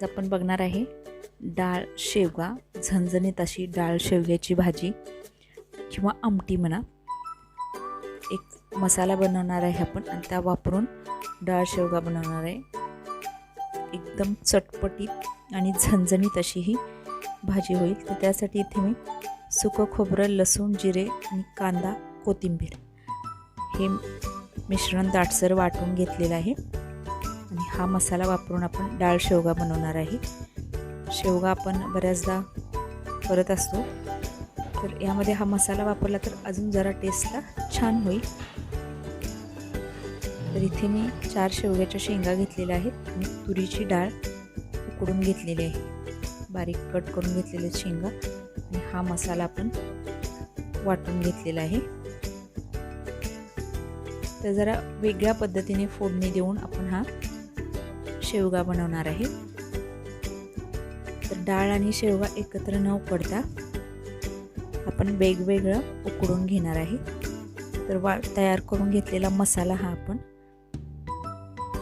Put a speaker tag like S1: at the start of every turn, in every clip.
S1: आज आपण बघणार आहे डाळ शेवगा, झणझणीत अशी डाळ शेवग्याची भाजी किंवा आमटी म्हणा। एक मसाला बनवणार आहे आपण आणि त्या वापरून डाळ शेवगा बनवणार आहे। एकदम चटपटीत आणि झणझणीत अशी ही भाजी होईल। तर त्यासाठी इथे मी सुकं खोबरं, लसूण, जिरे आणि कांदा, कोथिंबीर हे मिश्रण दाटसर वाटून घेतलेलं आहे आणि हा मसाला वापरून आपण डाळ शेवगा बनवणार आहे। शेवगा आपण बऱ्याचदा करत असतो, तर यामध्ये हा मसाला वापरला तर अजून जरा टेस्टला छान होईल। तर इथे मी 4 शेवग्याच्या शेंगा घेतलेल्या आहेत आणि तुरीची डाळ उकडून घेतलेली आहे, बारीक कट करून घेतलेले शेंगा आणि हा मसाला आपण वाटून घेतलेला आहे। तर जरा वेगळ्या पद्धतीने फोडणी देऊन आपण हा शेवगा बनवणार आहे। तर डाळ आणि शेवगा एकत्र न उकडता आपण वेगवेगळं उकडून घेणार आहे। तर तयार करून घेतलेला मसाला हा आपण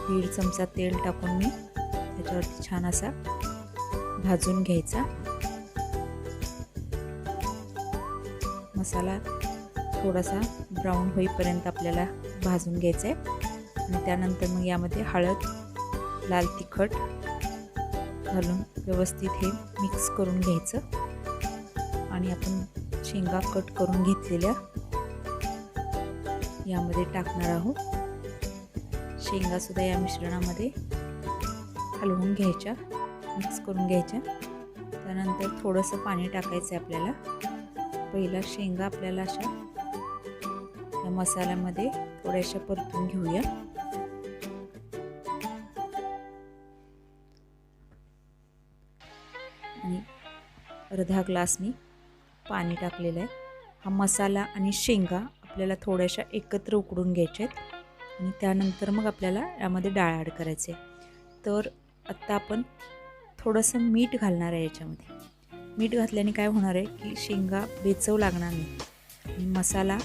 S1: 1.5 चमचा तेल टाकून मी त्याच्यावरती छान असा भाजून घ्यायचा। मसाला थोडासा ब्राऊन होईपर्यंत आपल्याला भाजून घ्यायचा आहे आणि त्यानंतर मग यामध्ये हळद, लाल तिखट घालून व्यवस्थित हे मिक्स करून घ्यायचं आणि आपण शेंगा कट करून घेतलेल्या यामध्ये टाकणार आहोत। शेंगा सुद्धा या मिश्रणामध्ये हलवून घ्यायच्या, मिक्स करून घ्यायच्या। त्यानंतर थोडंसं पाणी टाकायचं आहे आपल्याला। पहिला शेंगा आपल्याला अशा या मसाल्यामध्ये थोड्याशा परतून घेऊया आणि अर्धा ग्लास मी पाणी टाकलेलं आहे। हा मसाला आणि शेंगा आपल्याला थोड्याशा एकत्र उकडून घ्यायच्या आहेत आणि त्यानंतर मग आपल्याला यामध्ये डाळ ॲड करायचे। तर आत्ता आपण थोडंसं मीठ घालणार आहे याच्यामध्ये। मीठ घातल्याने काय होणार आहे की शेंगा बेचव लागणार नाही आणि मसाला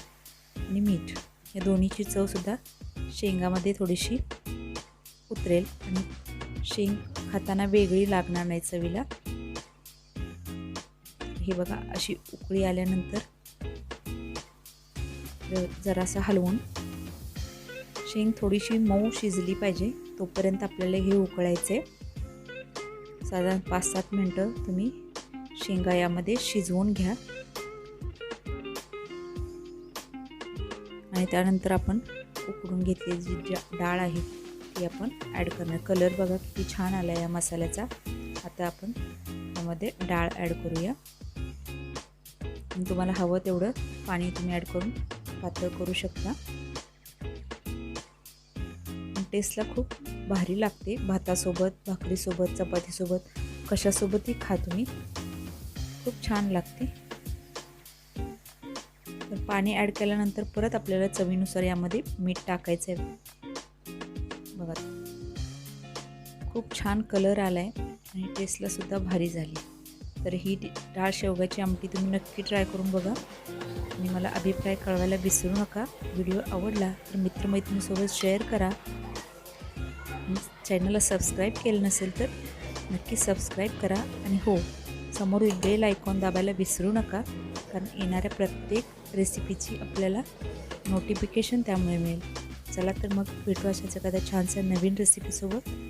S1: आणि मीठ या दोन्हीची चवसुद्धा शेंगामध्ये थोडीशी उतरेल आणि शेंग खाताना वेगळी लागणार नाही चवीला। हे बघा, अशी उकळी आल्यानंतर जरासा हलवून शेंग थोडीशी मऊ शिजली पाहिजे तोपर्यंत आपल्याला हे उकळायचे। साधारण 5-7 मिनटं तुम्ही शेंगा यामध्ये शिजवून घ्या आणि त्यानंतर आपण उकडून घेतलेली जी डाळ आहे ती आपण ॲड करणार। कलर बघा किती छान आला या मसाल्याचा। आता आपण यामध्ये डाळ ॲड करूया आणि तुम्हाला हवं तेवढं पाणी तुम्ही ॲड करून पातळ करू शकता। टेस्टला खूप भारी लागते, भातासोबत, भाकरीसोबत, चपातीसोबत, कशासोबतही खा तुम्ही, खूप छान लागते। तर पाणी ॲड केल्यानंतर परत आपल्याला चवीनुसार यामध्ये मीठ टाकायचं आहे। बघा, खूप छान कलर आला आहे आणि टेस्टला सुद्धा भारी झाली। तर ही डाळ शेवगाची आमटी तुम्ही नक्की ट्राय करून बघा आणि मला अभिप्राय कळवायला विसरू नका। व्हिडिओ आवडला तर मित्रमैत्रिणींसोबत शेअर करा। चॅनलला सबस्क्राईब केलं नसेल तर नक्की सबस्क्राईब करा आणि हो, समोरील बेल आयकॉन दाबायला विसरू नका, कारण येणाऱ्या प्रत्येक रेसिपीची आपल्याला नोटिफिकेशन त्यामुळे मिळेल। चला तर मग भेटू अशाच एखाद्या छानशा नवीन रेसिपीसोबत।